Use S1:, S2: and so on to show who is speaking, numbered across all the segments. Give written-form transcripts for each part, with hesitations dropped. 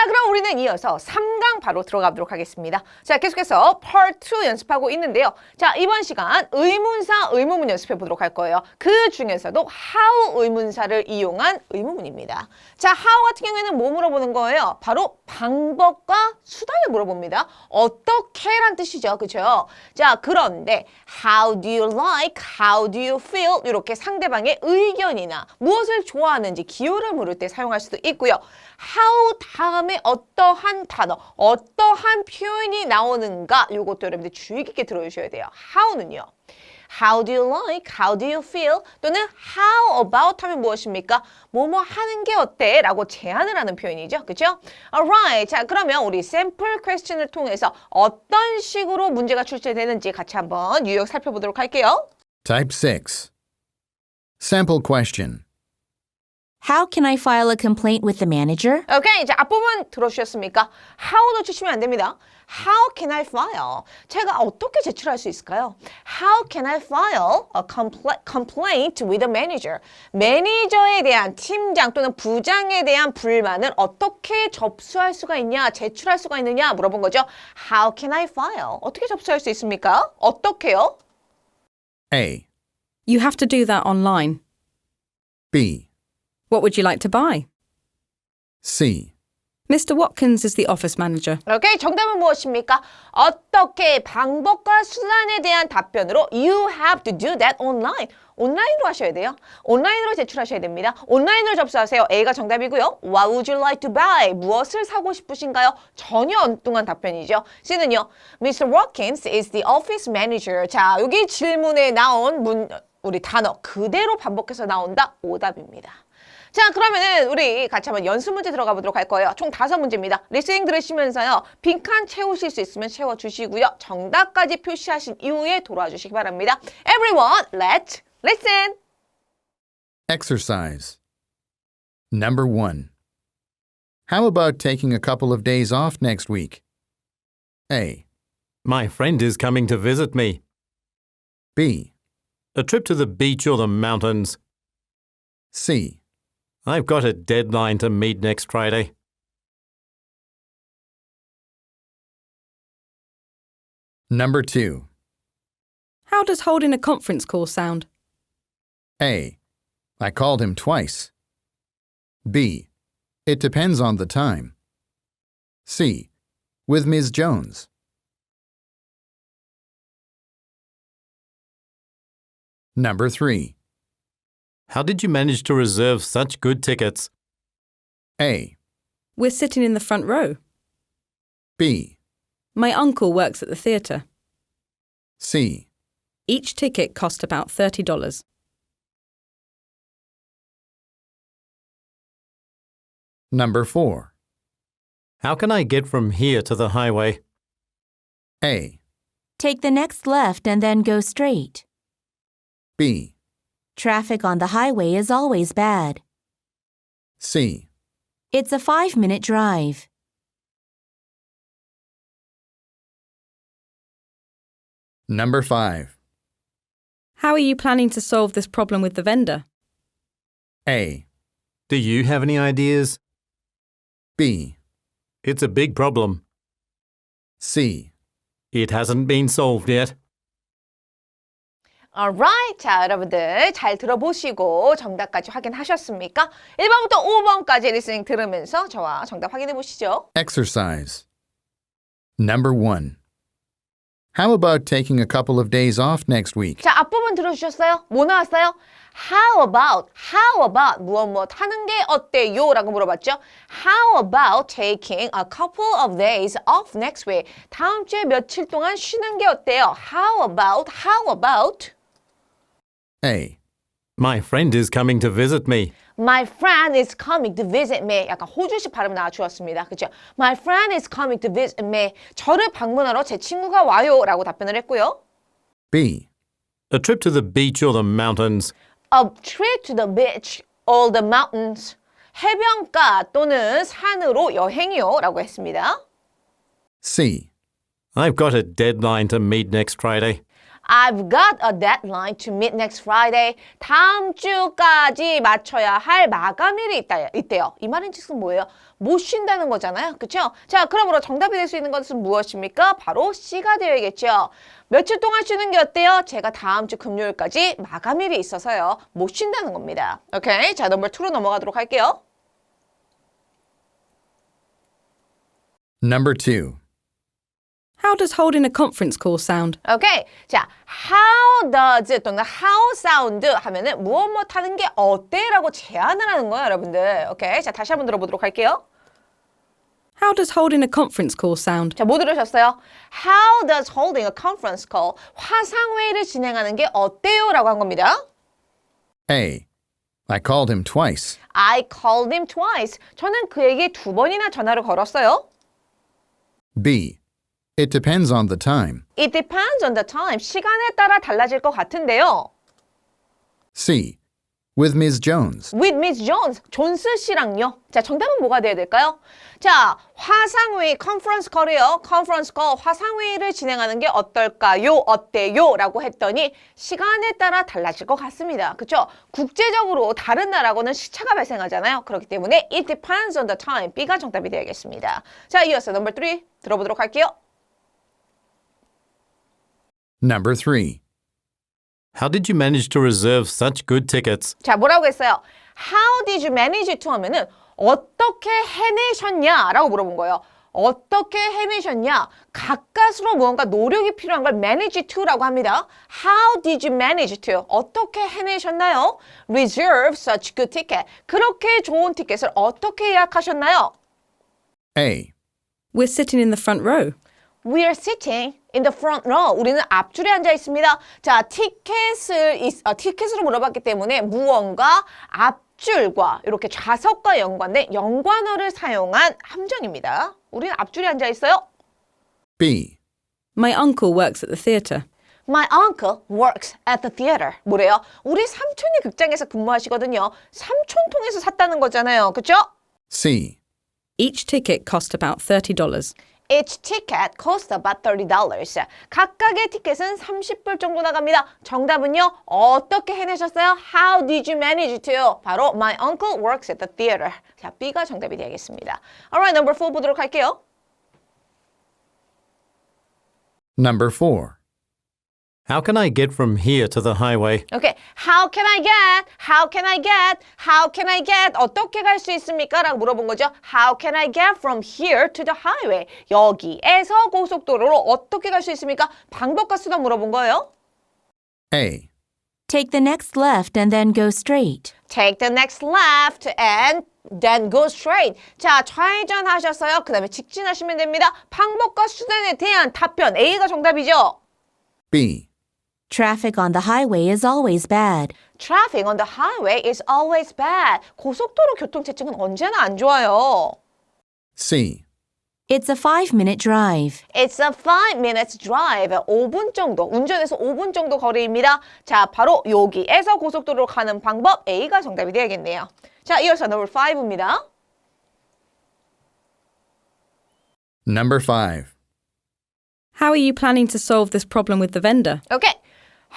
S1: 자, 그럼 우리는 이어서 3강 바로 들어가도록 하겠습니다. 자, 계속해서 Part 2 연습하고 있는데요. 자, 이번 시간 의문사, 의문문 연습해 보도록 할 거예요. 그 중에서도 how 의문사를 이용한 의문문입니다. 자, how 같은 경우에는 뭐 물어보는 거예요? 바로 방법과 수단을 물어봅니다. 어떻게란 뜻이죠. 그렇죠? 자, 그런데 how do you like, how do you feel 이렇게 상대방의 의견이나 무엇을 좋아하는지 기호를 물을 때 사용할 수도 있고요. how 다음에 어떠한 단어, 어떠한 표현이 나오는가 이것도 여러분들 주의 깊게 들어주셔야 돼요. how는요. How do you like? How do you feel? 또는 how about 하면 무엇입니까? 뭐뭐 하는 게 어때? 라고 제안을 하는 표현이죠. 그죠? Alright. 자, 그러면 우리 샘플 퀘스천을 통해서 어떤 식으로 문제가 출제되는지 같이 한번 유형 살펴보도록 할게요.
S2: Type 6. Sample question.
S3: How can I file a complaint with the manager?
S1: 오케이. 자, 앞부분 들어주셨습니까? How 놓치시면 안 됩니다. How can I file? 제가 어떻게 제출할 수 있을까요? How can I file a complaint with the manager? 매니저에 대한 팀장 또는 부장에 대한 불만을 어떻게 접수할 수가 있냐, 제출할 수가 있느냐 물어본 거죠. How can I file? 어떻게 접수할 수 있습니까? 어떻게요?
S2: A.
S4: You have to do that online.
S2: B.
S4: What would you like to buy?
S2: C.
S4: Mr. Watkins is the office manager.
S1: 오케이, 정답은 무엇입니까? 어떻게 방법과 수단에 대한 답변으로 You have to do that online. 온라인으로 하셔야 돼요. 온라인으로 제출하셔야 됩니다. 온라인으로 접수하세요. A가 정답이고요. What would you like to buy? 무엇을 사고 싶으신가요? 전혀 엉뚱한 답변이죠. C는요. Mr. Watkins is the office manager. 자, 여기 질문에 나온 우리 단어 그대로 반복해서 나온다. 오답입니다. 자, 그러면은 우리 같이 한번 연습 문제 들어가 보도록 할 거예요. 총 5문제입니다. 리스닝 들으시면서요. 빈칸 채우실 수 있으면 채워주시고요. 정답까지 표시하신 이후에 돌아와 주시기 바랍니다. Everyone, let's listen.
S2: Exercise. Number 1. How about taking a couple of days off next week? A.
S5: My friend is coming to visit me.
S2: B.
S5: A trip to the beach or the mountains.
S2: C.
S5: I've got a deadline to meet next Friday.
S2: Number 2.
S4: How does holding a conference call sound?
S2: A. I called him twice. B. It depends on the time. C. With Ms. Jones. Number 3.
S5: How did you manage to reserve such good tickets?
S2: A.
S4: We're sitting in the front row.
S2: B.
S4: My uncle works at the theatre.
S2: C.
S4: Each ticket cost about $30.
S2: Number 4.
S5: How can I get from here to the highway?
S2: A.
S3: Take the next left and then go straight.
S2: B.
S3: Traffic on the highway is always bad.
S2: C.
S3: It's a 5-minute drive.
S2: Number 5.
S4: How are you planning to solve this problem with the vendor?
S2: A.
S5: Do you have any ideas?
S2: B.
S5: It's a big problem.
S2: C.
S5: It hasn't been solved yet.
S1: Alright. 자, 여러분들 잘 들어보시고 정답까지 확인하셨습니까? 1번부터 5번까지 리스닝 들으면서 저와 정답 확인해 보시죠.
S2: Exercise. Number 1. How about taking a couple of days off next week?
S1: 자, 앞부분 들어주셨어요? 뭐 나왔어요? How about 무엇 하는 게 어때요? 라고 물어봤죠. How about taking a couple of days off next week? 다음 주에 며칠 동안 쉬는 게 어때요? How about
S2: A.
S5: My friend is coming to visit me.
S1: My friend is coming to visit me. 약간 호주식 발음 나와주었습니다. 그죠? My friend is coming to visit me. 저를 방문하러 제 친구가 와요. 라고 답변을 했고요.
S2: B.
S5: A trip to the beach or the mountains.
S1: A trip to the beach or the mountains. 해변가 또는 산으로 여행이요. 라고 했습니다.
S2: C.
S5: I've got a deadline to meet next Friday.
S1: I've got a deadline to meet next Friday. 다음 주까지 맞춰야 할 마감일이 있대요. 이 말인 즉슨 뭐예요? 못 쉰다는 거잖아요. 그렇죠? 자, 그러므로 정답이 될 수 있는 것은 무엇입니까? 바로 C가 되어야겠죠. 며칠 동안 쉬는 게 어때요? 제가 다음 주 금요일까지 마감일이 있어서요. 못 쉰다는 겁니다. 오케이? 자, 넘버 2로 넘어가도록 할게요.
S2: Number 2.
S4: How does holding a conference call sound?
S1: 오케이. 자, how does 또는 how sound 하면은 무엇 하는 게 어때? 라고 제안을 하는 거예요, 여러분들. 오케이. 자, 다시 한번 들어보도록 할게요.
S4: How does holding a conference call sound?
S1: 자, 뭐 들으셨어요? How does holding a conference call 화상회의를 진행하는 게 어때요? 라고 한 겁니다.
S2: A. I called him twice.
S1: I called him twice. 저는 그에게 2번이나 전화를 걸었어요.
S2: B. It depends on the time.
S1: It depends on the time. 시간에 따라 달라질 것 같은데요.
S2: C. With Ms. Jones.
S1: With Miss Jones. 존스 씨랑요. 자, 정답은 뭐가 돼야 될까요? 자, 화상회의, 컨퍼런스 콜이요. 컨퍼런스 콜, 화상회의를 진행하는 게 어떨까요? 어때요? 라고 했더니 시간에 따라 달라질 것 같습니다. 그렇죠? 국제적으로 다른 나라하고는 시차가 발생하잖아요. 그렇기 때문에 it depends on the time. B가 정답이 되야겠습니다. 자, 이어서 넘버 3 들어보도록 할게요.
S2: Number 3.
S5: How did you manage to reserve such good tickets?
S1: 자, 뭐라고 했어요? How did you manage to 하면은 어떻게 해내셨냐? 라고 물어본 거예요. 어떻게 해내셨냐? 가까스로 무언가 노력이 필요한 걸 manage to라고 합니다. How did you manage to? 어떻게 해내셨나요? Reserve such good ticket. 그렇게 좋은 티켓을 어떻게 예약하셨나요?
S2: A.
S4: We're sitting in the front row.
S1: We are sitting in the front row. 우리는 앞줄에 앉아 있습니다. 자, 티켓으로 물어봤기 때문에 무언가 앞줄과 이렇게 좌석과 연관된 연관어를 사용한 함정입니다. 우리는 앞줄에 앉아 있어요.
S2: B.
S4: My uncle works at the theatre.
S1: My uncle works at the theater. 뭐래요? 우리 삼촌이 극장에서 근무하시거든요. 삼촌 통해서 샀다는 거잖아요. 그렇죠?
S2: C.
S4: Each ticket cost about $30.
S1: Each ticket costs about $30. 각각의 티켓은 30불 정도 나갑니다. 정답은요. 어떻게 해내셨어요? How did you manage to? 바로 My uncle works at the theater. 자, B가 정답이 되겠습니다. Alright, number 4 보도록 할게요.
S2: Number 4.
S5: How can I get from here to the highway?
S1: Okay. How can I get? How can I get? How can I get? 어떻게 갈 수 있습니까? 라고 물어본 거죠. How can I get from here to the highway? 여기에서 고속도로로 어떻게 갈 수 있습니까? 방법과 수단 물어본 거예요.
S2: A.
S3: Take the next left and then go straight.
S1: Take the next left and then go straight. 자, 좌회전 하셨어요. 그 다음에 직진하시면 됩니다. 방법과 수단에 대한 답변 A가 정답이죠.
S2: B.
S3: Traffic on the highway is always bad.
S1: Traffic on the highway is always bad. 고속도로 교통체증은 언제나 안 좋아요.
S2: C.
S3: It's a 5-minute drive.
S1: It's a 5 minutes drive. 5분 정도, 운전해서 5분 정도 거리입니다. 자, 바로 여기에서 고속도로로 가는 방법 A가 정답이 되야겠네요. 자, 이어서 number 5입니다.
S2: Number 5.
S4: How are you planning to solve this problem with the vendor?
S1: Okay.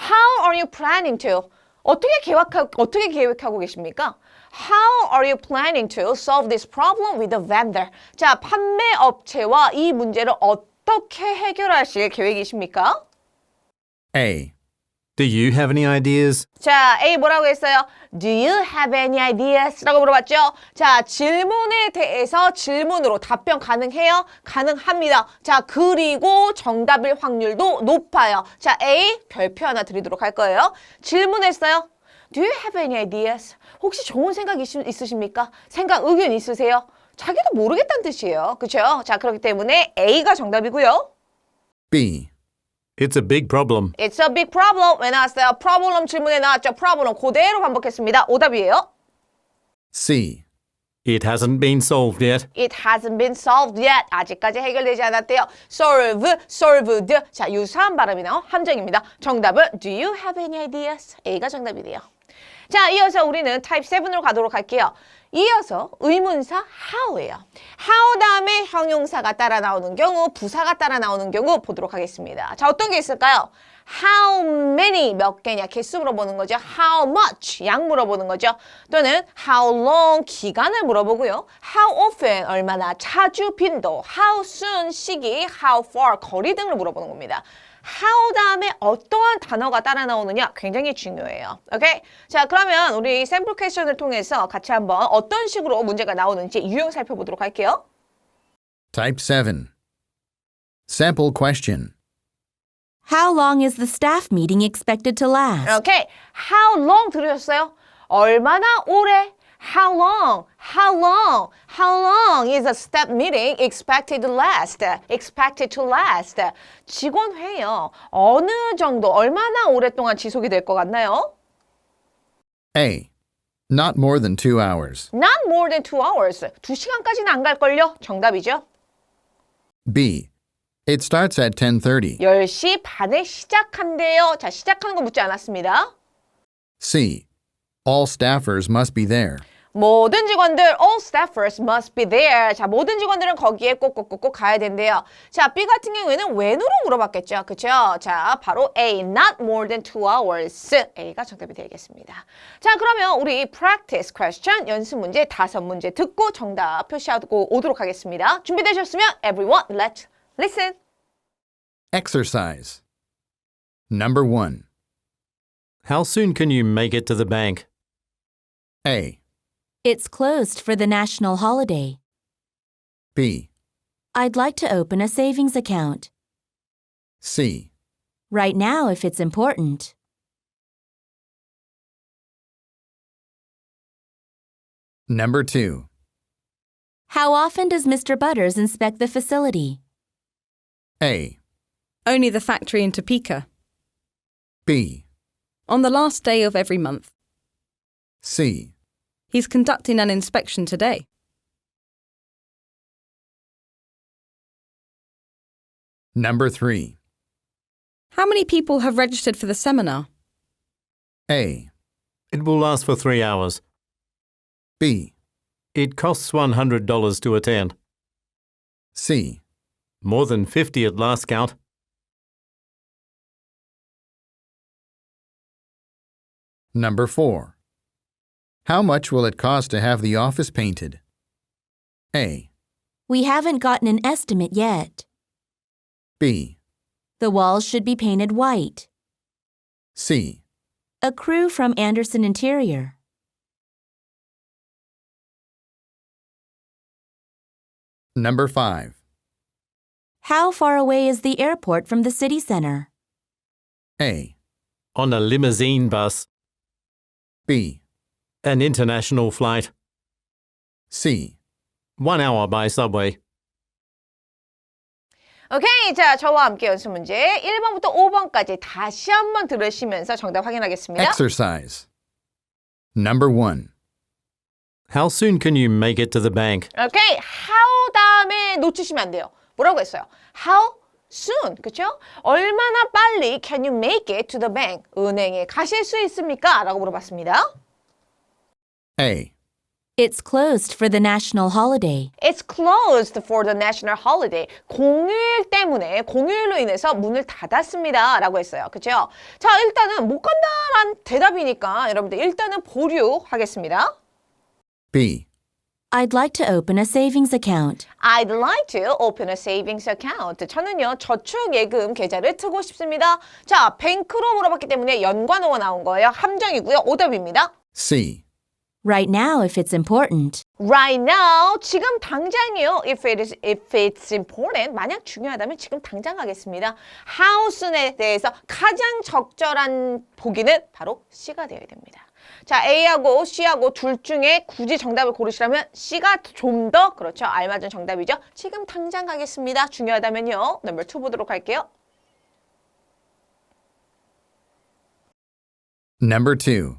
S1: How are you planning to? 어떻게 계획하고 계십니까? How are you planning to solve this problem with the vendor? 자, 판매 업체와 이 문제를 어떻게 해결하실 계획이십니까?
S2: A.
S5: Do you have any ideas?
S1: 자, A 뭐라고 했어요? Do you have any ideas? 라고 물어봤죠? 자, 질문에 대해서 질문으로 답변 가능해요? 가능합니다. 자, 그리고 정답일 확률도 높아요. 자, A 별표 하나 드리도록 할 거예요. 질문했어요. Do you have any ideas? 혹시 좋은 생각 있으십니까? 생각, 의견 있으세요? 자기도 모르겠다는 뜻이에요. 그렇죠? 자, 그렇기 때문에 A가 정답이고요.
S2: B.
S5: It's a big problem.
S1: It's a big problem. 왜 나왔어요? problem 질문에 나왔죠. problem 그대로 반복했습니다. 오답이에요.
S2: C.
S5: It hasn't been solved yet.
S1: It hasn't been solved yet. 아직까지 해결되지 않았대요. solve, solved. 자, 유사한 발음이 나온 함정입니다. 정답은 Do you have any ideas? A가 정답이래요. 자, 이어서 우리는 타입 7으로 가도록 할게요. 이어서 의문사 how예요. how 다음에 형용사가 따라 나오는 경우, 부사가 따라 나오는 경우 보도록 하겠습니다. 자, 어떤 게 있을까요? How many 몇 개냐 개수 물어보는 거죠. How much 양 물어보는 거죠. 또는 how long 기간을 물어보고요. How often 얼마나 자주 빈도, how soon 시기, how far 거리 등을 물어보는 겁니다. How 다음에 어떠한 단어가 따라 나오느냐 굉장히 중요해요. 오케이? 자, 그러면 우리 샘플 퀘스천을 통해서 같이 한번 어떤 식으로 문제가 나오는지 유형 살펴보도록 할게요.
S2: Type 7. Sample question.
S3: How long is the staff meeting expected to last?
S1: 오케이. How long 들으셨어요? 얼마나 오래? How long? How long? How long is a staff meeting expected to last? Expected to last. 직원 회의요. 어느 정도, 얼마나 오랫동안 지속이 될 것 같나요?
S2: A. Not more than 2 hours.
S1: Not more than 2 hours. 2시간까지는 안 갈걸요? 정답이죠.
S2: B. It starts at 10:30.
S1: 10시 반에 시작한대요. 자, 시작하는 거 묻지 않았습니다.
S2: C. All staffers must be there.
S1: 모든 직원들, all staffers must be there. 자, 모든 직원들은 거기에 꼭꼭꼭꼭 가야 된대요. 자, B 같은 경우에는 when으로 물어봤겠죠. 그쵸? 자, 바로 A, not more than 2 hours. A가 정답이 되겠습니다. 자, 그러면 우리 practice question, 연습 문제 5문제 듣고 정답 표시하고 오도록 하겠습니다. 준비되셨으면 everyone, let's listen.
S2: Exercise. Number 1.
S5: How soon can you make it to the bank?
S2: A.
S3: It's closed for the national holiday.
S2: B.
S3: I'd like to open a savings account.
S2: C.
S3: Right now if it's important.
S2: Number 2.
S3: How often does Mr. Butters inspect the facility?
S2: A.
S4: Only the factory in Topeka.
S2: B.
S4: On the last day of every month.
S2: C.
S4: He's conducting an inspection today.
S2: Number 3.
S4: How many people have registered for the seminar?
S2: A.
S5: It will last for 3 hours.
S2: B.
S5: It costs $100 to attend.
S2: C.
S5: More than 50 at last count.
S2: Number 4. How much will it cost to have the office painted? A.
S3: We haven't gotten an estimate yet.
S2: B.
S3: The walls should be painted white.
S2: C.
S3: A crew from Anderson Interior.
S2: Number 5.
S3: How far away is the airport from the city center?
S2: A.
S5: On a limousine bus.
S2: B.
S5: An international flight.
S2: C.
S5: 1 hour by subway.
S1: 오케이, 자, 저와 함께 연습 문제 1번부터 5번까지 다시 한번 들으시면서 정답 확인하겠습니다.
S2: Exercise. Number 1.
S5: How soon can you make it to the bank?
S1: 오케이, how 다음에 놓치시면 안 돼요. 뭐라고 했어요? How soon, 그쵸? 얼마나 빨리 can you make it to the bank? 은행에 가실 수 있습니까? 라고 물어봤습니다.
S2: A.
S3: It's closed for the national holiday.
S1: It's closed for the national holiday. 공휴일 때문에, 공휴일로 인해서 문을 닫았습니다. 라고 했어요. 그쵸? 자, 일단은 못 간다란 대답이니까 여러분들 일단은 보류하겠습니다.
S2: B.
S3: I'd like to open a savings account.
S1: I'd like to open a savings account. 저는요, 저축예금 계좌를 트고 싶습니다. 자, 뱅크로 물어봤기 때문에 연관어가 나온 거예요. 함정이고요. 오답입니다.
S2: C.
S3: Right now if it's important.
S1: Right now, 지금 당장이요. If it's important, 만약 중요하다면 지금 당장 하겠습니다. How soon에 대해서 가장 적절한 보기는 바로 C가 되어야 됩니다. 자, A하고 C하고 둘 중에 굳이 정답을 고르시라면 C가 좀 더 그렇죠. 알맞은 정답이죠. 지금 당장 가겠습니다. 중요하다면요. 넘버 2 보도록 할게요.
S2: Number 2.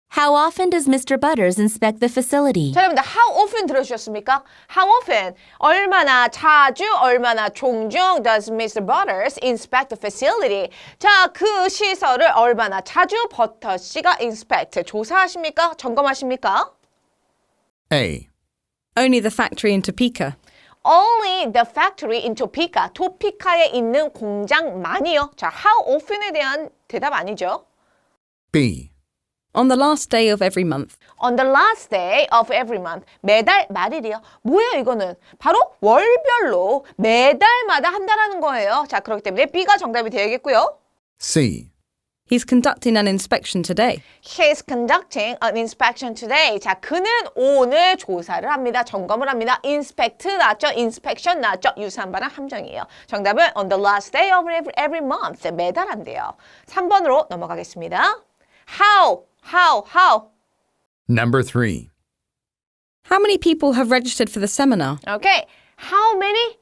S3: How often does Mr. Butters inspect the facility?
S1: 자, 여러분들 how often 들으셨습니까? How often, 얼마나 자주, 얼마나 종종 does Mr. Butters inspect the facility? 자, 그 시설을 얼마나 자주 버터 씨가 inspect, 조사하십니까? 점검하십니까?
S2: A.
S4: Only the factory in Topeka.
S1: Only the factory in Topeka. 토피카에 있는 공장만이요. 자, how often에 대한 대답 아니죠?
S2: B.
S4: On the last day of every month.
S1: On the last day of every month. 매달 말일이요. 뭐예요, 이거는? 바로 월별로 매달마다 한다라는 거예요. 자, 그렇기 때문에 B가 정답이 되야겠고요.
S2: C.
S4: He's conducting an inspection today.
S1: He's conducting an inspection today. 자, 그는 오늘 조사를 합니다. 점검을 합니다. inspect 나왔죠? inspection 나왔죠? 유사한 발음 함정이에요. 정답은 on the last day of every month. 매달 한대요. 3번으로 넘어가겠습니다. How?
S2: Number 3.
S4: How many people have registered for the seminar?
S1: Okay. How many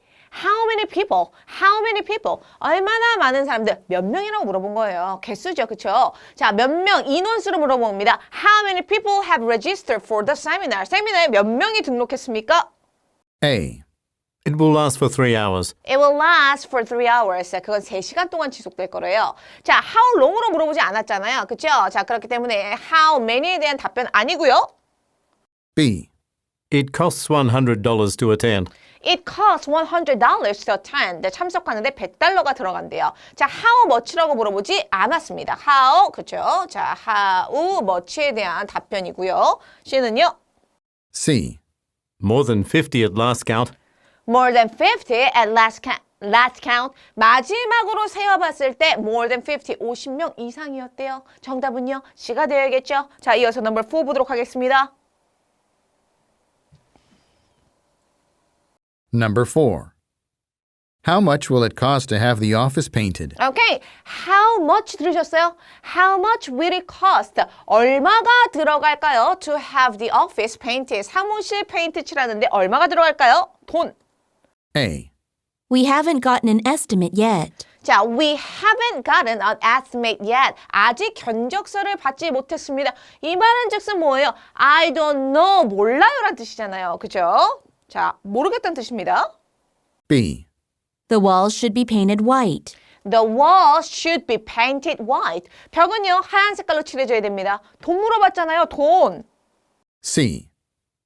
S1: people? How many people? 얼마나 많은 사람들? 몇 명이라고 물어본 거예요. 개수죠, 그렇죠? 자, 몇 명, 인원수로 물어봅니다. How many people have registered for the seminar? 세미나에 몇 명이 등록했습니까?
S2: A.
S5: It will last for 3 hours.
S1: It will last for 3 hours. 그건 3시간 동안 지속될 거래요. 자, how long으로 물어보지 않았잖아요. 그렇죠? 자, 그렇기 때문에 how many에 대한 답변 아니고요.
S2: B.
S5: It costs $100 to attend.
S1: It costs $100 to attend. 참석하는데 $100가 들어간대요. 자, how much라고 물어보지 않았습니다. How, 그렇죠? 자, how much에 대한 답변이고요. C는요?
S2: C.
S5: More than 50 at last count.
S1: More than 50 at last count. 마지막으로 세어봤을 때 more than 50, 50명 이상이었대요. 정답은요? C가 되어야겠죠? 자, 이어서 넘버 4 보도록 하겠습니다.
S2: Number 4. How much will it cost to have the office painted?
S1: 오케이. How much 들으셨어요? How much will it cost? 얼마가 들어갈까요? To have the office painted. 사무실 페인트 칠하는데 얼마가 들어갈까요? 돈.
S2: A.
S3: We haven't gotten an estimate yet.
S1: 자, we haven't gotten an estimate yet. 아직 견적서를 받지 못했습니다. 이 말은 즉슨 뭐예요? I don't know. 몰라요란 뜻이잖아요. 그죠? 자, 모르겠다는 뜻입니다.
S2: B.
S3: The walls should be painted white.
S1: The walls should be painted white. 벽은요, 하얀 색깔로 칠해줘야 됩니다. 돈 물어봤잖아요, 돈.
S2: C.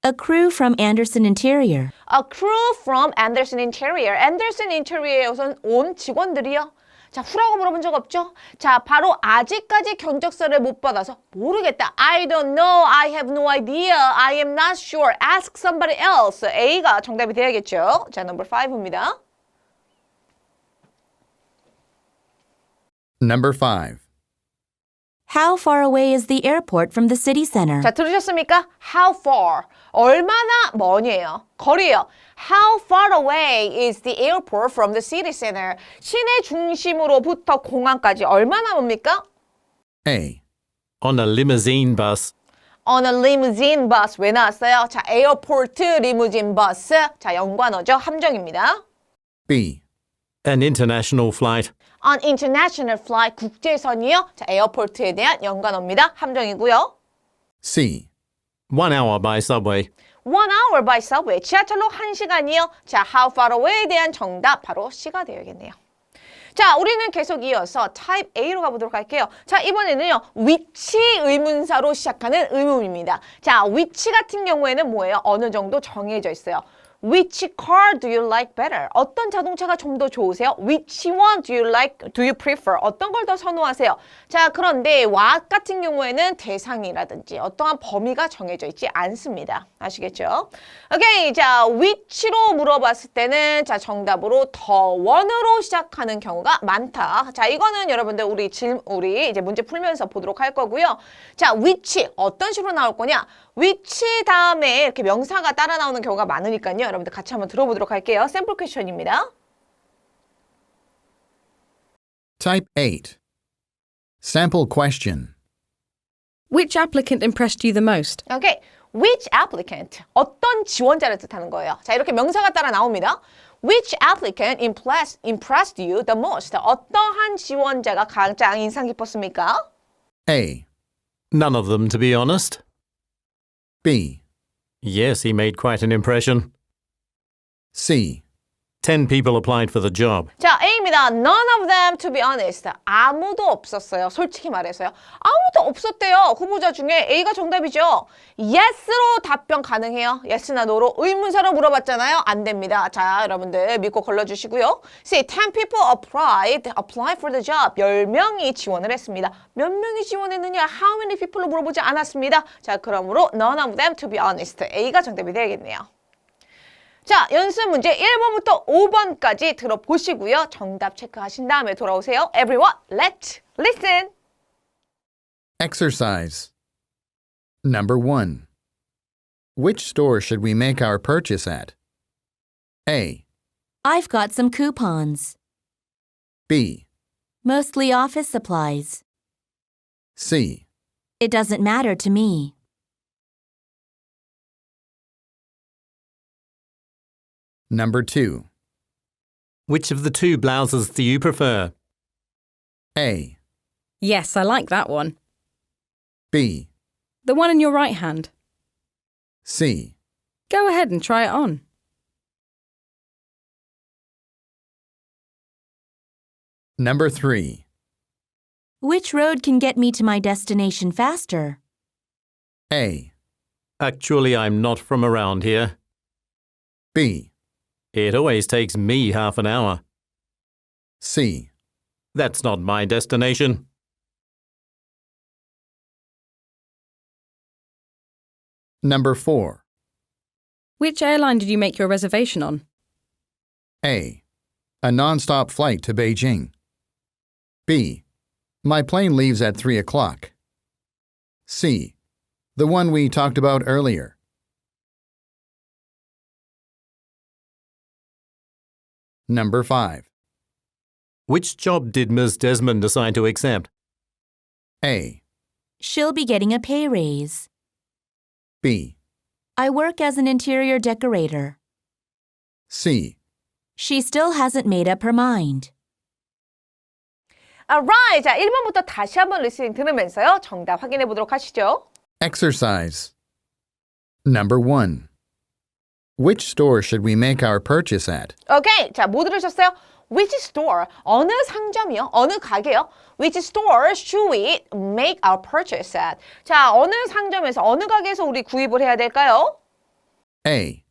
S3: A crew from Anderson Interior.
S1: A crew from Anderson Interior. Anderson Interior에서 온 직원들이요. 자, 후라고 물어본 적 없죠? 자, 바로 아직까지 견적서를 못 받아서 모르겠다. I don't know. I have no idea. I am not sure. Ask somebody else. A가 정답이 돼야겠죠? 자, 넘버 5입니다.
S2: Number 5.
S3: How far away is the airport from the city center?
S1: 자, 들으셨습니까? How far? 얼마나 머니예요? 거리예요. How far away is the airport from the city center? 시내 중심으로부터 공항까지 얼마나 멉니까?
S2: A.
S5: On a limousine bus.
S1: On a limousine bus. 왜 나왔어요? 자, 에어포트 리무진 버스. 자, 연관어죠. 함정입니다.
S2: B.
S5: An international flight.
S1: On international flight. 국제선이요. 자, 에어포트에 대한 연관어입니다. 함정이고요.
S2: C.
S5: 1 hour by subway.
S1: 1 hour by subway. 지하철로 1시간이요. 자, how far away에 대한 정답 바로 C가 되어야겠네요. 자, 우리는 계속 이어서 타입 A로 가보도록 할게요. 자, 이번에는요. 위치 의문사로 시작하는 의문입니다. 자, 위치 같은 경우에는 뭐예요? 어느 정도 정해져 있어요. Which car do you like better? 어떤 자동차가 좀 더 좋으세요? Which one do you prefer? 어떤 걸 더 선호하세요? 자, 그런데 what 같은 경우에는 대상이라든지 어떠한 범위가 정해져 있지 않습니다. 아시겠죠? 오케이, 자, which로 물어봤을 때는 자, 정답으로 the one으로 시작하는 경우가 많다. 자, 이거는 여러분들 우리 이제 문제 풀면서 보도록 할 거고요. 자, which 어떤 식으로 나올 거냐? which 다음에 이렇게 명사가 따라 나오는 경우가 많으니까요. 여러분들 같이 한번 들어보도록 할게요. 샘플 퀘션입니다.
S2: Type 8. Sample question.
S4: Which applicant impressed you the most?
S1: 오케이. Which applicant? 어떤 지원자를 뜻하는 거예요. 자, 이렇게 명사가 따라 나옵니다. Which applicant impressed you the most? 어떠한 지원자가 가장 인상 깊었습니까?
S2: A.
S5: None of them, to be honest.
S2: B,
S5: Yes, he made quite an impression.
S2: C,
S5: 10 people applied for the job.
S1: 자, A입니다. None of them, to be honest. 아무도 없었어요. 솔직히 말해서요. 아무도 없었대요. 후보자 중에 A가 정답이죠. Yes로 답변 가능해요. Yes나 No로 의문사로 물어봤잖아요. 안 됩니다. 자, 여러분들 믿고 걸러주시고요. C, 10 people apply for the job. 10명이 지원을 했습니다. 몇 명이 지원했느냐? How many people로 물어보지 않았습니다. 자, 그러므로 none of them, to be honest. A가 정답이 되겠네요. 자, 연습 문제 1번부터 5번까지 들어보시고요. 정답 체크하신 다음에 돌아오세요. Everyone, let's listen.
S2: exercise. Number 1. Which store should we make our purchase at? A,
S3: I've got some coupons.
S2: B,
S3: Mostly office supplies.
S2: C,
S3: It doesn't matter to me.
S2: Number 2.
S5: Which of the two blouses do you prefer?
S2: A,
S4: Yes, I like that one.
S2: B,
S4: The one in your right hand.
S2: C,
S4: Go ahead and try it on.
S2: Number 3.
S3: Which road can get me to my destination faster?
S2: A,
S5: Actually, I'm not from around here.
S2: B,
S5: It always takes me half an hour.
S2: C,
S5: That's not my destination.
S2: Number 4.
S4: Which airline did you make your reservation on?
S2: A, a non-stop flight to Beijing. B, my plane leaves at 3 o'clock. C, the one we talked about earlier. Number 5.
S5: Which job did Ms. Desmond decide to accept?
S2: A,
S3: She'll be getting a pay raise.
S2: B,
S3: I work as an interior decorator.
S2: C,
S3: She still hasn't made up her mind.
S1: Alright, 자 1번부터 다시 한번 리스닝 들으면서요. 정답 확인해 보도록 하시죠.
S2: exercise. Number 1. Which store should we make our purchase at?
S1: 오케이, 자 뭐 들으셨어요? Which store? 어느 상점이요? 어느 가게요? Which store should we make our purchase at? 자, 어느 상점에서 어느 가게에서 우리 구입을 해야 될까요?
S2: A,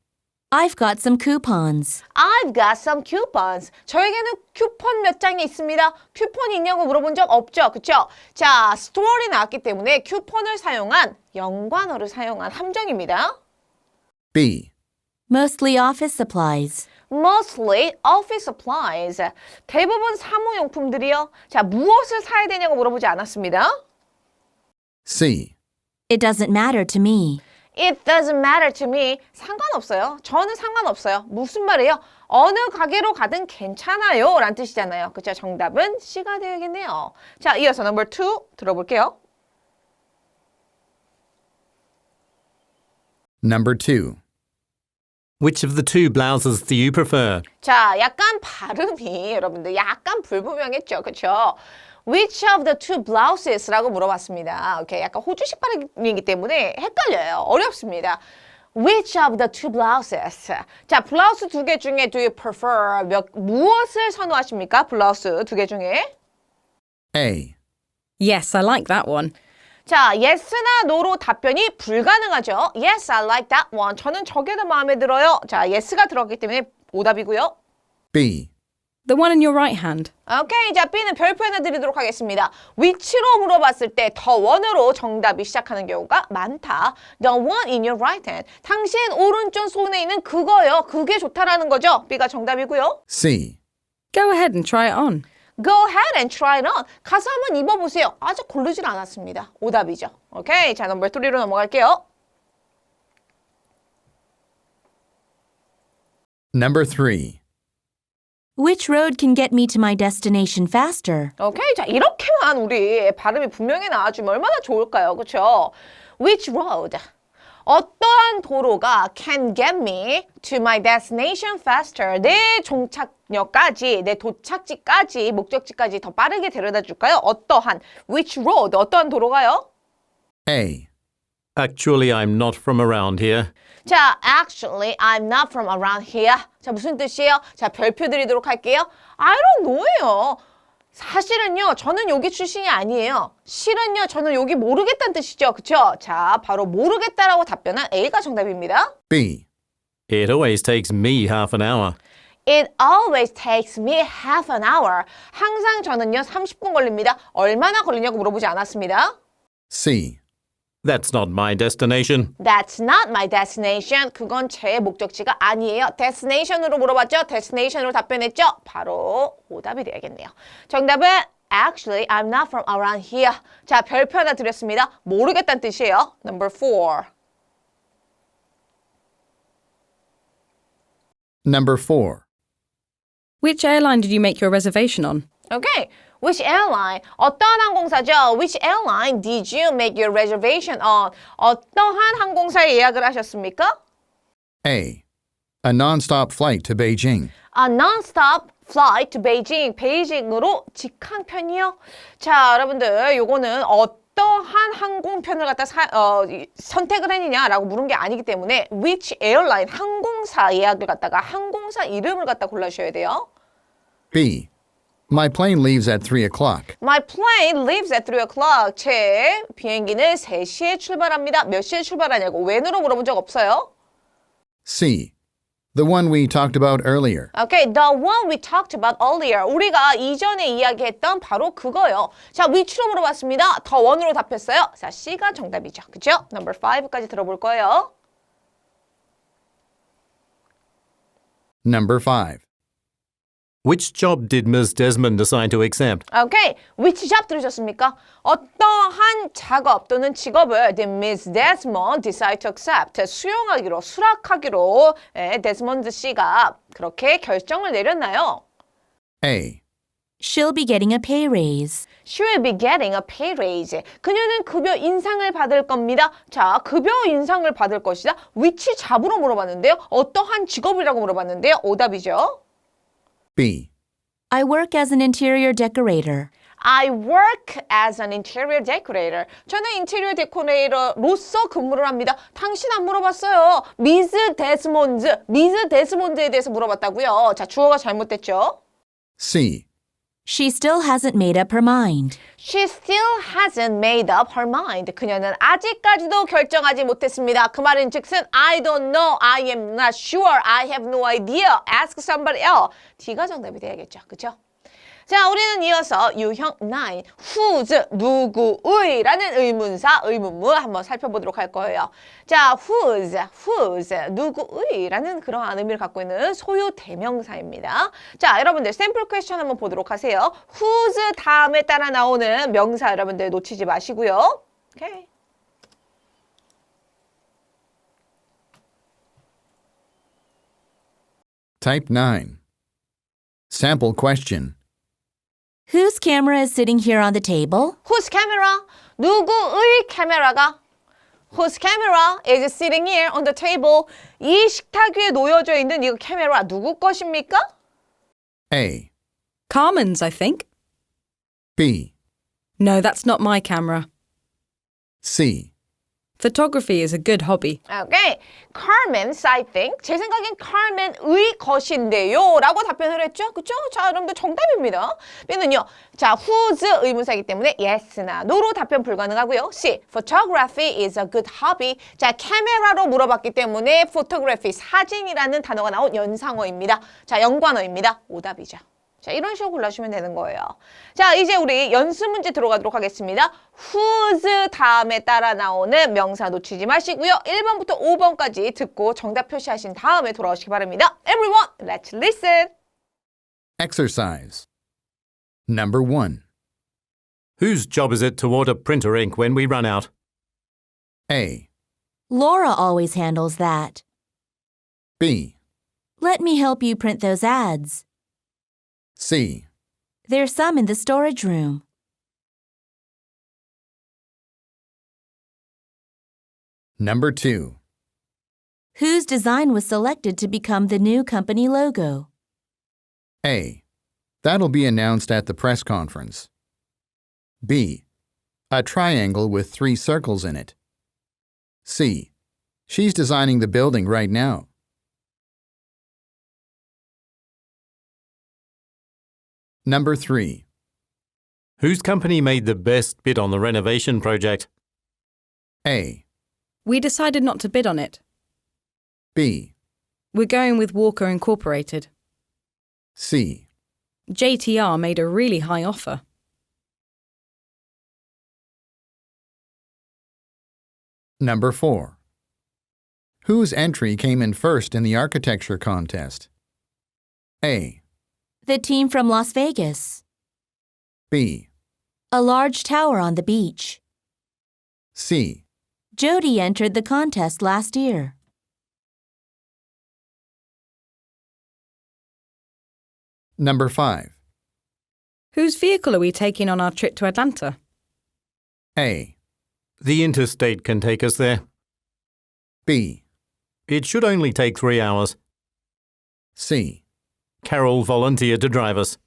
S3: I've got some coupons.
S1: I've got some coupons. 저에게는 쿠폰 몇 장이 있습니다. 쿠폰이 있냐고 물어본 적 없죠? 그쵸? 자, store이 나왔기 때문에 쿠폰을 사용한 연관어를 사용한 함정입니다.
S2: B,
S3: Mostly office supplies.
S1: Mostly office supplies. 대부분 사무용품들이요. 자, 무엇을 사야 되냐고 물어보지 않았습니다.
S2: C,
S1: It
S3: doesn't matter to me.
S1: It doesn't matter to me. 상관없어요. 저는 상관없어요. 무슨 말이에요? 어느 가게로 가든 괜찮아요. 라는 뜻이잖아요. 그쵸? 정답은 C가 되겠네요. 자, 이어서 number 2 들어볼게요.
S2: Number 2.
S5: Which of the two blouses do you prefer?
S1: 자, 약간 발음이 여러분들 약간 불분명했죠. 그쵸? Which of the two blouses라고 물어봤습니다. 오케이, 약간 호주식 발음이기 때문에 헷갈려요. 어렵습니다. Which of the two blouses? 자, 블라우스 두 개 중에 do you prefer 무엇을 선호하십니까? 블라우스 두 개 중에.
S2: A,
S4: Yes, I like that one.
S1: 자, yes나 no로 답변이 불가능하죠. Yes, I like that one. 저는 저게 더 마음에 들어요. 자, yes가 들어갔기 때문에 오답이고요.
S2: B,
S4: The one in your right hand.
S1: 오케이, 자, B는 별표현을 드리도록 하겠습니다. which로 물어봤을 때 the one으로 정답이 시작하는 경우가 많다. The one in your right hand. 당신 오른쪽 손에 있는 그거요. 그게 좋다라는 거죠. B가 정답이고요.
S2: C,
S4: Go ahead and try it on.
S1: Go ahead and try it on. 가서 한번 입어보세요. 아직 고르질 않았습니다. 오답이죠. 오케이, 자, 넘버 3로 넘어갈게요.
S2: Number 3.
S3: Which road can get me to my destination faster?
S1: 오케이, 자, 이렇게만 우리 발음이 분명히 나와주면 얼마나 좋을까요? 그렇죠? Which road? 어떠한 도로가 can get me to my destination faster? 내 종착역까지, 내 도착지까지, 목적지까지 더 빠르게 데려다 줄까요? 어떠한, which road? 어떠한 도로가요?
S2: A.
S5: Actually, I'm not from around here.
S1: 자, actually, I'm not from around here. 자, 무슨 뜻이에요? 자, 별표 드리도록 할게요. I don't know예요. 사실은요, 저는 여기 출신이 아니에요. 실은요, 저는 여기 모르겠다는 뜻이죠. 그쵸? 자, 바로 모르겠다라고 답변한 A가 정답입니다.
S2: B.
S5: It always takes me half an hour.
S1: It always takes me half an hour. 항상 저는요, 30분 걸립니다. 얼마나 걸리냐고 물어보지 않았습니다.
S2: C.
S5: That's not my destination.
S1: That's not my destination. 그건 제 목적지가 아니에요. destination으로 물어봤죠? destination으로 답변했죠? 바로 오답이 돼야겠네요. 정답은 Actually, I'm not from around here. 자, 별표 하나 드렸습니다. 모르겠다는 뜻이에요. Number 4.
S2: Number 4.
S4: Which airline did you make your reservation on?
S1: Okay. Which airline? 어떠한 항공사죠? Which airline did you make your reservation on? 어떠한 항공사에 예약을 하셨습니까?
S2: A. A non-stop flight to Beijing.
S1: A non-stop flight to Beijing. 베이징으로 직항편이요? 자, 여러분들, 요거는 어떠한 항공편을 갖다 선택을 했느냐라고 물은 게 아니기 때문에 which airline, 항공사 예약을 갖다가 항공사 이름을 갖다 골라주셔야 돼요.
S2: B. My plane leaves at 3 o'clock.
S1: My plane leaves at 3 o'clock. 제 비행기는 3시에 출발합니다. 몇 시에 출발하냐고 when으로 물어본 적 없어요.
S2: C. The one we talked about earlier.
S1: Okay, the one we talked about earlier. 우리가 이전에 이야기했던 바로 그거요. 자, which로 물어봤습니다. the one으로 답했어요. 자, C가 정답이죠. 그죠? Number 5까지 들어볼 거예요.
S2: Number 5.
S5: Which job did Ms. Desmond decide to accept?
S1: Okay, which job 들으셨습니까? 어떠한 작업 또는 직업을 did Miss Desmond decide to accept? 수용하기로, 수락하기로 데스몬드 씨가 그렇게 결정을 내렸나요?
S2: A.
S3: She'll be getting a pay raise.
S1: She will be getting a pay raise. 그녀는 급여 인상을 받을 겁니다. 자, 급여 인상을 받을 것이다. which 잡으로 물어봤는데요. 어떠한 직업이라고 물어봤는데요. 오답이죠.
S2: B.
S3: I work as an interior decorator.
S1: I work as an interior decorator. 저는 인테리어 데코레이터로서 근무를 합니다. 당신 안 물어봤어요. 미스 데스몬드에 대해서 물어봤다고요. 자, 주어가 잘못됐죠.
S2: C.
S3: She still hasn't made up her mind.
S1: She still hasn't made up her mind. 그녀는 아직까지도 결정하지 못했습니다. 그 말은 즉슨 I don't know, I am not sure, I have no idea. Ask somebody else. D가 정답이 돼야겠죠. 그렇죠? 자, 우리는 이어서 유형 9, whose, 누구의 라는 의문사, 의문문 한번 살펴보도록 할 거예요. 자, whose, 누구의 라는 그러한 의미를 갖고 있는 소유 대명사입니다. 자, 여러분들 샘플 퀘스천 한번 보도록 하세요. whose 다음에 따라 나오는 명사 여러분들 놓치지 마시고요. 오케이.
S2: Type 9. Sample question.
S3: Whose camera is sitting here on the table?
S1: Whose camera? 누구의 카메라가? Whose camera is sitting here on the table? 이 식탁 위에 놓여져 있는 이 카메라 누구 것입니까?
S2: A.
S4: Carmen's, I think.
S2: B.
S4: No, that's not my camera.
S2: C.
S4: Photography is a good hobby.
S1: Okay. Carmen's, I think. 제 생각엔 Carmen의 것인데요. 라고 답변을 했죠. 그쵸? 자, 여러분들 정답입니다. B는요. 자, whose 의문사이기 때문에 yes나 no로 답변 불가능하고요. C. Photography is a good hobby. 자, 카메라로 물어봤기 때문에 photography, 사진이라는 단어가 나온 연상어입니다. 자, 연관어입니다. 오답이죠. 자, 이런 식으로 골라주시면 되는 거예요. 자, 이제 우리 연습 문제 들어가도록 하겠습니다. whose 다음에 따라 나오는 명사 놓치지 마시고요. 1번부터 5번까지 듣고 정답 표시하신 다음에 돌아오시기 바랍니다. Everyone, let's listen.
S2: Exercise. Number 1.
S5: Whose job is it to order printer ink when we run out?
S2: A.
S3: Laura always handles that.
S2: B.
S3: Let me help you print those ads.
S2: C.
S3: There's some in the storage room.
S2: Number 2.
S3: Whose design was selected to become the new company logo?
S2: A. That'll be announced at the press conference. B. a triangle with 3 circles in it. C. She's designing the building right now. Number 3.
S5: Whose company made the best bid on the renovation project?
S2: A.
S4: We decided not to bid on it.
S2: B.
S4: We're going with Walker Incorporated.
S2: C.
S4: JTR made a really high offer.
S2: Number 4. Whose entry came in first in the architecture contest? A.
S3: The team from Las Vegas.
S2: B.
S3: A large tower on the beach.
S2: C.
S3: Jody entered the contest last year.
S2: Number 5.
S4: Whose vehicle are we taking on our trip to Atlanta?
S2: A.
S5: The interstate can take us there.
S2: B.
S5: It should only take 3 hours.
S2: C.
S5: Carol volunteered to drive us.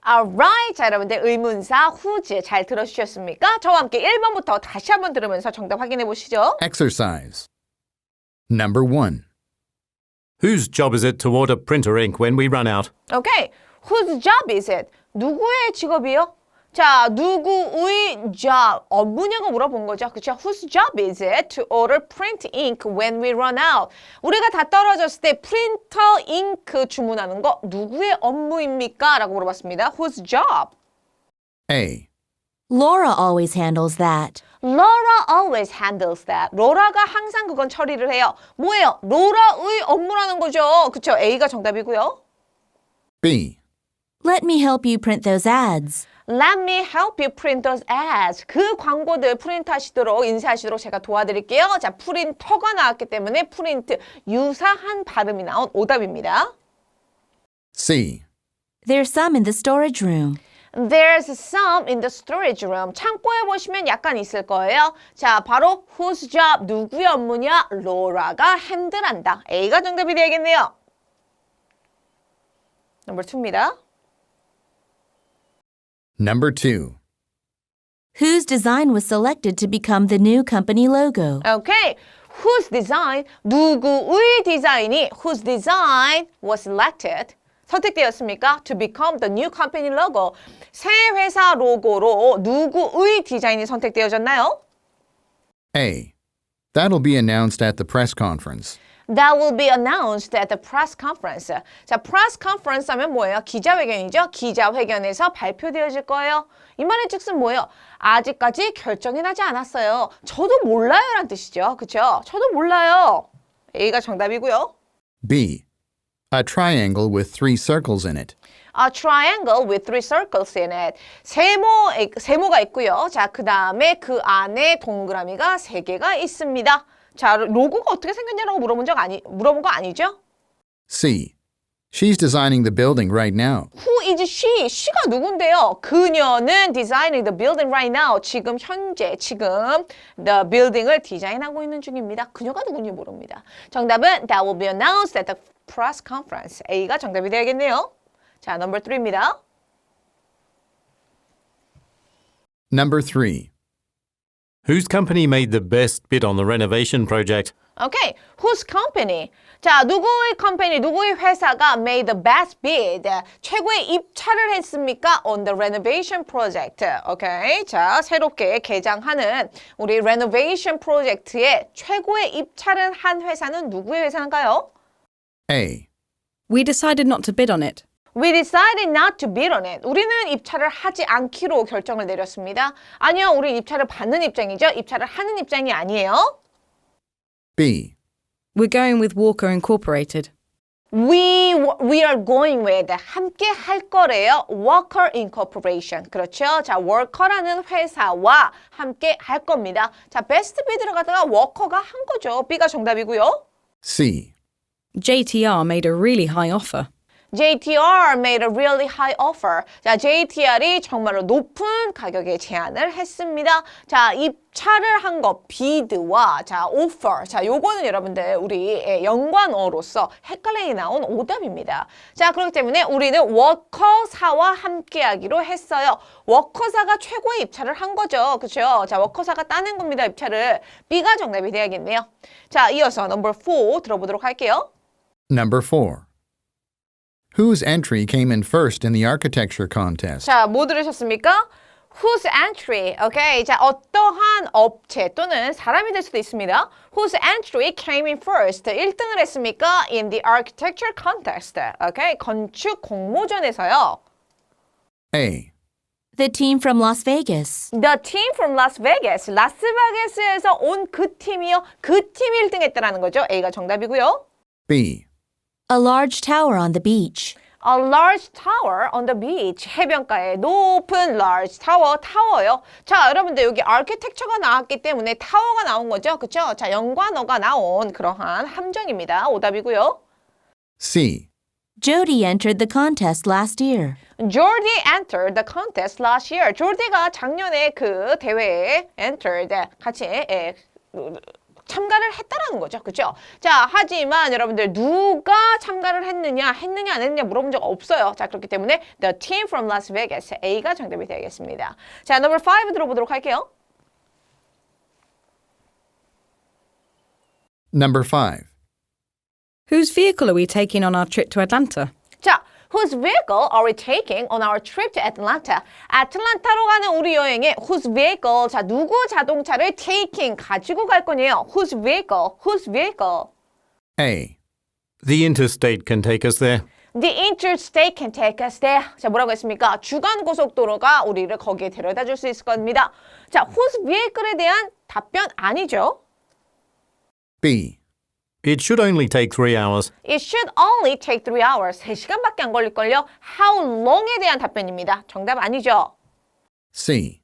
S1: Alright. 자, 여러분들 의문사 whose 잘 들어주셨습니까? 저와 함께 1번부터 다시 한번 들으면서 정답 확인해 보시죠.
S2: Exercise. Number 1.
S5: Whose job is it to order printer ink when we run out?
S1: Okay. Whose job is it? 누구의 직업이요? 자, 누구의 job, 업무냐고 물어본 거죠. 그렇죠? Whose job is it to order print ink when we run out? 우리가 다 떨어졌을 때 프린터 잉크 주문하는 거 누구의 업무입니까? 라고 물어봤습니다. Whose job?
S2: A.
S3: Laura always handles that.
S1: Laura always handles that. 로라가 항상 그건 처리를 해요. 뭐예요? 로라의 업무라는 거죠. 그렇죠? A가 정답이고요.
S2: B.
S3: Let me help you print those ads.
S1: Let me help you print those ads. 그 광고들 프린트하시도록 인쇄하시도록 제가 도와드릴게요. 자, 프린터가 나왔기 때문에 프린트 유사한 발음이 나온 오답입니다.
S2: C.
S3: There's some in the storage room.
S1: There's some in the storage room. 창고에 보시면 약간 있을 거예요. 자, 바로 whose job, 누구의 업무냐? 로라가 핸들한다. A가 정답이 되겠네요. Number 2입니다.
S2: Number 2.
S3: Whose design was selected to become the new company logo?
S1: Okay. Whose design, 누구의 디자인이 whose design was selected, 선택되었습니까? To become the new company logo. 새 회사 로고로 누구의 디자인이 선택되어졌나요?
S2: A. That'll be announced at the press conference.
S1: That will be announced at the press conference. 자, press conference 하면 뭐예요? 기자회견이죠? 기자회견에서 발표되어질 거예요. 이 말의 즉슨 뭐예요? 아직까지 결정이 나지 않았어요. 저도 몰라요 라는 뜻이죠. 그렇죠? 저도 몰라요. A가 정답이고요.
S2: B. A triangle with 3 circles in it.
S1: A triangle with 3 circles in it. 세모가 있고요. 자, 그 다음에 그 안에 동그라미가 3개가 있습니다. 자, 로고가 어떻게 생겼냐라고 물어본 거 아니죠?
S2: C. She's designing the building right now.
S1: Who is she? she가 누군데요? 그녀는 designing the building right now. 지금 the building을 디자인하고 있는 중입니다. 그녀가 누군지 모릅니다. 정답은 that will be announced at the press conference. A가 정답이 되겠네요. 자, number 3입니다.
S2: Number 3.
S5: Whose company made the best bid on the renovation project?
S1: Okay, whose company? 자, 누구의 컴퍼니, 누구의 회사가 made the best bid, 최고의 입찰을 했습니까? On the renovation project. Okay, 자, 새롭게 개장하는 우리 renovation 프로젝트에 최고의 입찰을 한 회사는 누구의 회사인가요?
S2: A.
S4: We decided not to bid on it.
S1: We decided not to bid on it. 우리는 입찰을 하지 않기로 결정을 내렸습니다. 아니요, 우리 입찰을 받는 입장이죠. 입찰을 하는 입장이 아니에요.
S2: B.
S4: We're going with Walker Incorporated.
S1: We are going with 함께 할 거래요. Walker Incorporation. 그렇죠. 자, Walker라는 회사와 함께 할 겁니다. 자, 베스트 비드를 갖다가 Walker가 한 거죠. B가 정답이고요.
S2: C.
S4: JTR made a really high offer.
S1: JTR made a really high offer. 자, JTR이 정말로 높은 가격에 제안을 했습니다. 자, 입찰을 한 거 bid와 자, offer. 자, 요거는 여러분들 우리 연관어로서 헷갈리게 나온 오답입니다. 자, 그렇기 때문에 우리는 워커사와 함께하기로 했어요. 워커사가 최고의 입찰을 한 거죠. 그렇죠? 자, 워커사가 따낸 겁니다. 입찰을. B가 정답이 돼야겠네요. 자, 이어서 number 4 들어보도록 할게요.
S2: Number 4. Whose entry came in first in the architecture contest?
S1: 자, 뭐 들으셨습니까? Whose entry, okay. 자, 어떠한 업체 또는 사람이 될 수도 있습니다. Whose entry came in first. 1등을 했습니까? In the architecture contest, okay. 건축 공모전에서요.
S2: A.
S3: The team from Las Vegas.
S1: The team from Las Vegas. 라스베가스에서 온 그 팀이요. 그 팀이 1등 했다는 거죠. A가 정답이고요.
S2: B.
S3: A large tower on the beach.
S1: A large tower on the beach. 해변가에 높은 large tower, 타워요. 자, 여러분들 여기 architecture가 나왔기 때문에 타워가 나온 거죠. 그렇죠? 자, 연관어가 나온 그러한 함정입니다. 오답이고요.
S2: C.
S3: Jody entered the contest last year.
S1: Jordy entered the contest last year. 조디가 작년에 그 대회에 entered, 같이 참가를 했다라는 거죠. 그렇죠? 자, 하지만 여러분들 누가 참가를 했느냐 안 했느냐 물어본 적 없어요. 자, 그렇기 때문에 the team from Las Vegas, A가 정답이 되겠습니다. 자, number 5 들어보도록 할게요.
S2: Number 5.
S4: Whose vehicle are we taking on our trip to Atlanta?
S1: 자, whose vehicle are we taking on our trip to Atlanta? 아틀란타로 가는 우리 여행에 whose vehicle, 자, 누구 자동차를 taking, 가지고 갈 거냐요? Whose vehicle, whose vehicle?
S2: A.
S5: The interstate can take us there.
S1: The interstate can take us there. 자, 뭐라고 했습니까? 주간 고속도로가 우리를 거기에 데려다 줄 수 있을 겁니다. 자, whose vehicle에 대한 답변 아니죠?
S2: B.
S5: It should only take 3 hours.
S1: It should only take 3 hours. 3시간밖에 안 걸릴걸요? How long에 대한 답변입니다. 정답 아니죠?
S2: C.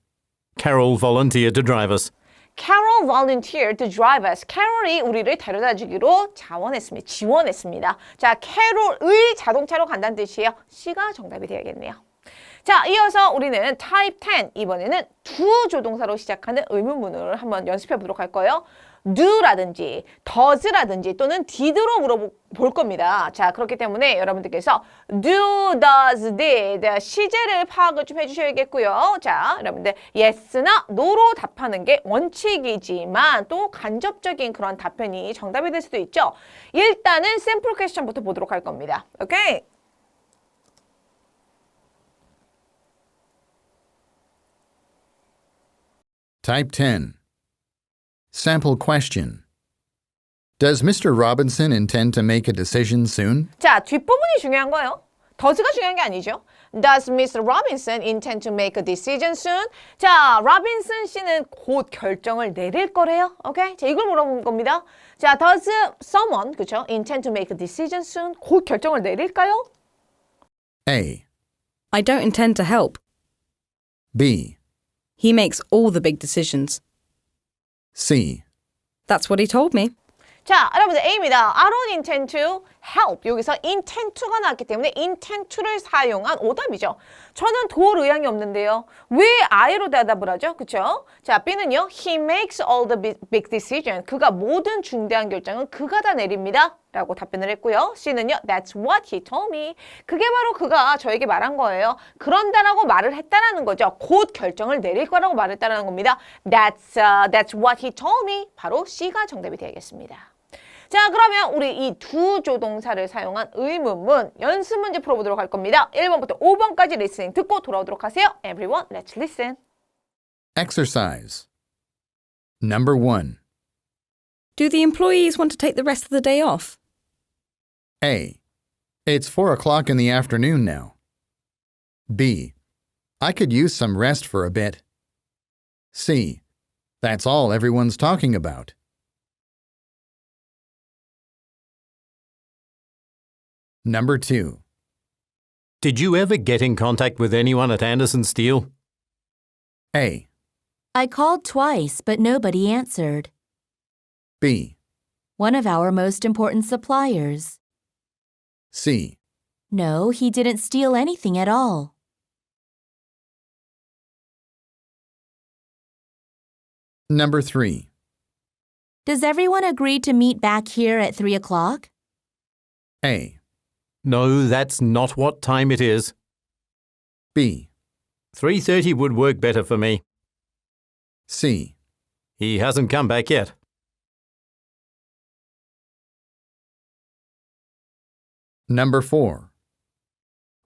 S5: Carol volunteered to drive us.
S1: Carol volunteered to drive us. Carol이 우리를 데려다 주기로 지원했습니다. 자, Carol의 자동차로 간다는 뜻이에요. C가 정답이 되야겠네요. 자, 이어서 우리는 타입 10. 이번에는 두 조동사로 시작하는 의문문을 한번 연습해 보도록 할 거예요. do라든지 does라든지 또는 did로 물어볼 겁니다. 자, 그렇기 때문에 여러분들께서 do, does, did 시제를 파악을 좀 해주셔야겠고요. 자, 여러분들 yes나 no로 답하는 게 원칙이지만 또 간접적인 그런 답변이 정답이 될 수도 있죠. 일단은 sample question부터 보도록 할 겁니다. 오케이?
S2: Type 10. Sample question. Does Mr. Robinson intend to make a decision soon?
S1: 자, 뒷부분이 중요한 거예요. does가 중요한 게 아니죠. Does Mr. Robinson intend to make a decision soon? 자, 로빈슨 씨는 곧 결정을 내릴 거래요. 오케이? 자, 이걸 물어본 겁니다. 자, does someone, 그쵸? intend to make a decision soon? 곧 결정을 내릴까요?
S2: A.
S4: I don't intend to help.
S2: B.
S4: He makes all the big decisions.
S2: C.
S4: That's what he told me.
S1: 자, 여러분들 A입니다. I don't intend to help. 여기서 intend to가 나왔기 때문에 intend to를 사용한 오답이죠. 저는 도울 의향이 없는데요. 왜 I로 대답을 하죠? 그쵸? 자, B는요. He makes all the big decisions. 그가 모든 중대한 결정은 그가 다 내립니다. 라고 답변을 했고요. C는요. That's what he told me. 그게 바로 그가 저에게 말한 거예요. 그런다라고 말을 했다라는 거죠. 곧 결정을 내릴 거라고 말했다라는 겁니다. That's what he told me. 바로 C가 정답이 되겠습니다. 자, 그러면 우리 이 두 조동사를 사용한 의문문 연습 문제 풀어보도록 할 겁니다. 1번부터 5번까지 리스닝 듣고 돌아오도록 하세요. Everyone, let's listen.
S2: Exercise. Number 1.
S4: Do the employees want to take the rest of the day off?
S2: A. It's 4 o'clock in the afternoon now. B. I could use some rest for a bit. C. That's all everyone's talking about. Number 2.
S5: Did you ever get in contact with anyone at Anderson Steel?
S2: A.
S3: I called twice, but nobody answered.
S2: B.
S3: One of our most important suppliers.
S2: C.
S3: No, he didn't steal anything at all.
S2: Number 3.
S3: Does everyone agree to meet back here at 3 o'clock?
S2: A.
S5: No, that's not what time it is.
S2: B.
S5: 3:30 would work better for me.
S2: C.
S5: He hasn't come back yet.
S2: Number 4.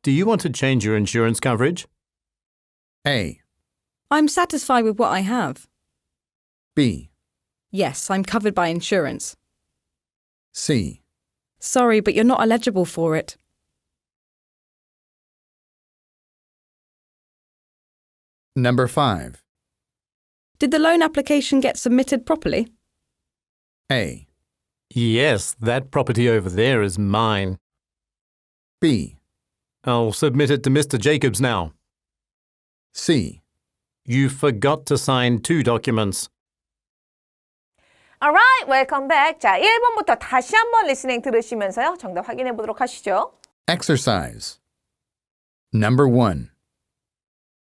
S5: Do you want to change your insurance coverage?
S2: A.
S4: I'm satisfied with what I have.
S2: B.
S4: Yes, I'm covered by insurance.
S2: C.
S4: Sorry, but you're not eligible for it.
S2: Number 5.
S4: Did the loan application get submitted properly?
S2: A.
S5: Yes, that property over there is mine.
S2: B.
S5: I'll submit it to Mr. Jacobs now.
S2: C.
S5: You forgot to sign 2 documents.
S1: Alright, welcome back. 자, 1번부터 다시 한번 리스닝 들으시면서요. 정답 확인해 보도록 하시죠.
S2: Exercise. Number 1.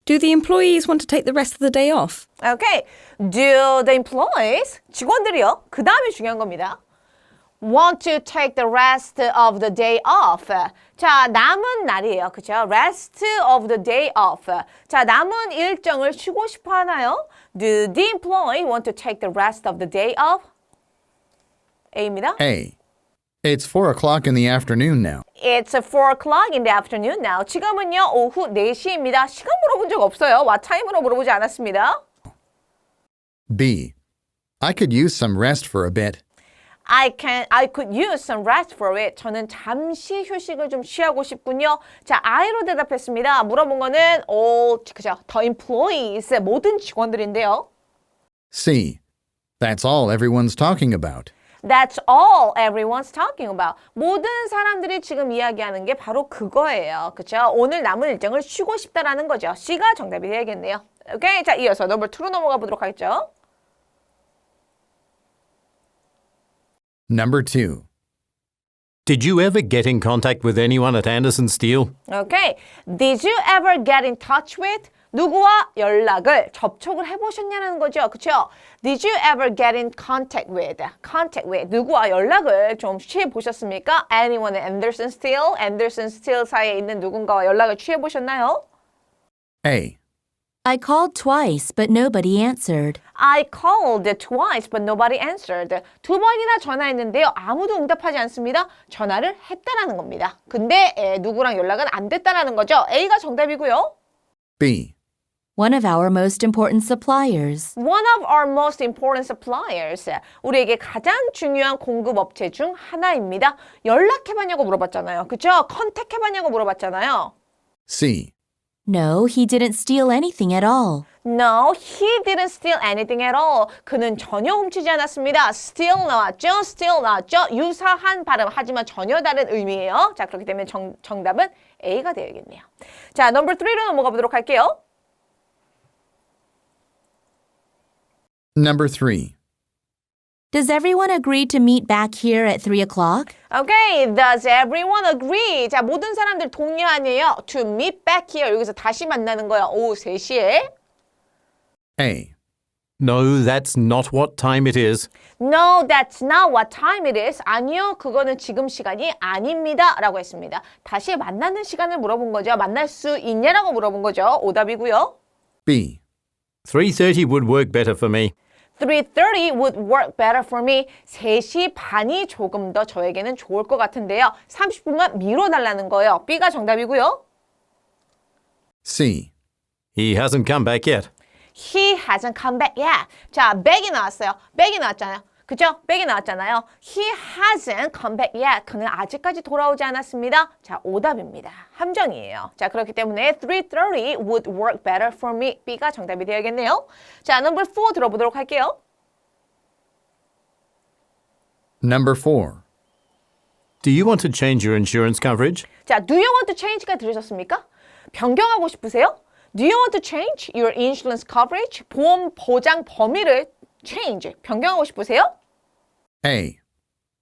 S4: Do the employees want to take the rest of the day off?
S1: Okay. Do the employees, 직원들이요. 그 다음이 중요한 겁니다. Want to take the rest of the day off. 자, 남은 날이에요. 그죠? Rest of the day off. 자, 남은 일정을 쉬고 싶어 하나요? Do the employee want to take the rest of the day off? A입니다.
S2: A. It's 4 o'clock in the afternoon now.
S1: It's 4 o'clock in the afternoon now. 지금은요, 오후 4시입니다. 시간 물어본 적 없어요. What time으로 물어보지 않았습니다.
S2: B. I could use some rest for a bit.
S1: I could use some rest for it. 저는 잠시 휴식을 좀 취하고 싶군요. 자, I로 대답했습니다. 물어본 거는 그죠? The employees, 모든 직원들인데요.
S2: C. That's all everyone's talking about.
S1: That's all everyone's talking about. 모든 사람들이 지금 이야기하는 게 바로 그거예요. 그죠? 오늘 남은 일정을 쉬고 싶다라는 거죠. C가 정답이 되야겠네요. 오케이, 자, 이어서 넘버 2로 넘어가 보도록 하겠죠.
S2: Number 2.
S5: Did you ever get in contact with anyone at Anderson Steel?
S1: Okay. Did you ever get in touch with? 누구와 연락을, 접촉을 해보셨냐는 거죠. 그렇죠? Did you ever get in contact with? Contact with. 누구와 연락을 좀 취해보셨습니까? Anyone at Anderson Steel? Anderson Steel 사이에 있는 누군가와 연락을 취해보셨나요?
S2: A.
S3: I called twice, but nobody answered.
S1: I called twice, but nobody answered. 2번이나 전화했는데요. 아무도 응답하지 않습니다. 전화를 했다라는 겁니다. 근데 누구랑 연락은 안 됐다라는 거죠. A가 정답이고요.
S2: B.
S3: One of our most important suppliers.
S1: One of our most important suppliers. 우리에게 가장 중요한 공급업체 중 하나입니다. 연락해봤냐고 물어봤잖아요. 그죠? 컨택해봤냐고 물어봤잖아요.
S2: C.
S3: No, he didn't steal anything at all.
S1: No, he didn't steal anything at all. 그는 전혀 훔치지 않았습니다. steal 나왔죠? steal 나왔죠? 유사한 발음 하지만 전혀 다른 의미예요. 자, 그렇기 때문에 정답은 A가 되어야겠네요. 자, 넘버 3로 넘어가 보도록 할게요.
S2: Number 3.
S3: Does everyone agree to meet back here at 3 o'clock?
S1: Okay, does everyone agree? 자, 모든 사람들 동의하네요. To meet back here. 여기서 다시 만나는 거야. 오후 3시에.
S2: A.
S5: No, that's not what time it is.
S1: No, that's not what time it is. 아니요, 그거는 지금 시간이 아닙니다. 라고 했습니다. 다시 만나는 시간을 물어본 거죠. 만날 수 있냐라고 물어본 거죠. 오답이고요.
S2: B.
S5: 3:30 would work better for me.
S1: 3:30 would work better for me. 3시 반이 조금 더 저에게는 좋을 것 같은데요. 30분만 미뤄달라는 거예요. B가 정답이고요.
S2: C.
S5: He hasn't come back yet.
S1: He hasn't come back yet. 자, back이 나왔어요. back이 나왔잖아요. 그죠? back이 나왔잖아요. He hasn't come back yet. 그는 아직까지 돌아오지 않았습니다. 자, 오답입니다. 함정이에요. 자, 그렇기 때문에 3:30 would work better for me. B가 정답이 되어야겠네요. 자, number 4 들어보도록 할게요.
S2: Number 4.
S5: Do you want to change your insurance coverage?
S1: 자, do you want to change가 들으셨습니까? 변경하고 싶으세요? Do you want to change your insurance coverage? 보험 보장 범위를 change, 변경하고 싶으세요?
S2: A.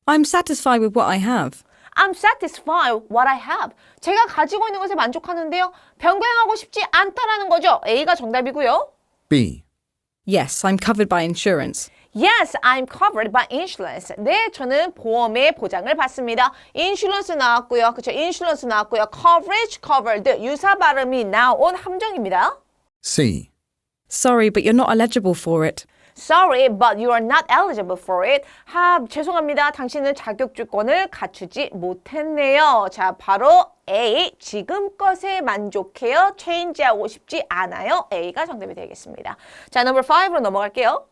S4: I'm satisfied with what I have.
S1: I'm satisfied with what I have. 제가 가지고 있는 것에 만족하는데요. 변경하고 싶지 않다라는 거죠. A가 정답이고요.
S2: B.
S4: Yes, I'm covered by insurance.
S1: Yes, I'm covered by insurance. 네, 저는 보험의 보장을 받습니다. insurance 나왔고요. 그렇죠? insurance 나왔고요. coverage, covered. 유사 발음이 나온 함정입니다.
S2: C.
S4: Sorry, but you're not eligible for it.
S1: Sorry, but you are not eligible for it. 죄송합니다. 당신은 자격조건을 갖추지 못했네요. 자, 바로 A. 지금 것에 만족해요. change하고 싶지 않아요. A가 정답이 되겠습니다. 자, number 5로 넘어갈게요.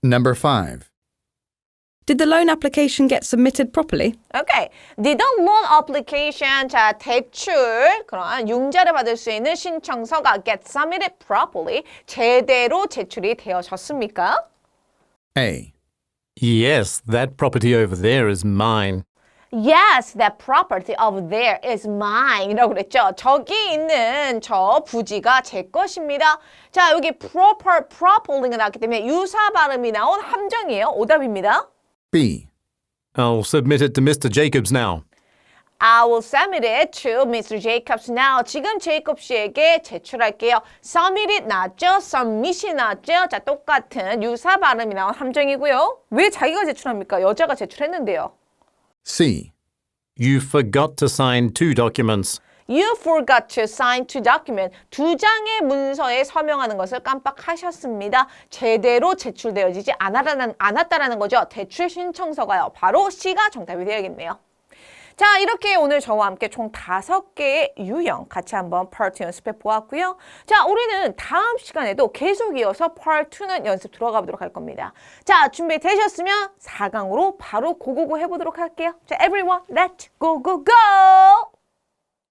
S2: Number 5.
S4: Did the loan application get submitted properly?
S1: Okay. Did the loan application, 자, 대출, 그런 융자를 받을 수 있는 신청서가 get submitted properly, 제대로 제출이 되어졌습니까?
S2: A.
S5: Yes, that property over there is mine.
S1: Yes, that property over there is mine. 이라고 그랬죠. 저기 있는 저 부지가 제 것입니다. 자, 여기 properly가 나왔기 때문에 유사 발음이 나온 함정이에요. 오답입니다.
S2: B.
S5: I'll submit it to Mr. Jacobs now.
S1: I will submit it to Mr. Jacobs now. 지금 제이콥 씨에게 제출할게요. submit it 나왔죠? submit이 나왔죠? 자, 똑같은 유사 발음이 나온 함정이고요. 왜 자기가 제출합니까? 여자가 제출했는데요.
S2: C.
S5: You forgot to sign 2 documents.
S1: You forgot to sign 2 documents. 2장의 문서에 서명하는 것을 깜빡하셨습니다. 제대로 제출되어지지 않았다라는 거죠. 대출 신청서가요. 바로 C가 정답이 되어야겠네요. 자, 이렇게 오늘 저와 함께 총 5개의 유형 같이 한번 Part 2 연습해 보았고요. 자, 우리는 다음 시간에도 계속 이어서 Part 2는 연습 들어가 보도록 할 겁니다. 자, 준비되셨으면 4강으로 바로 고고고 해보도록 할게요. 자, everyone, let's go, go, go!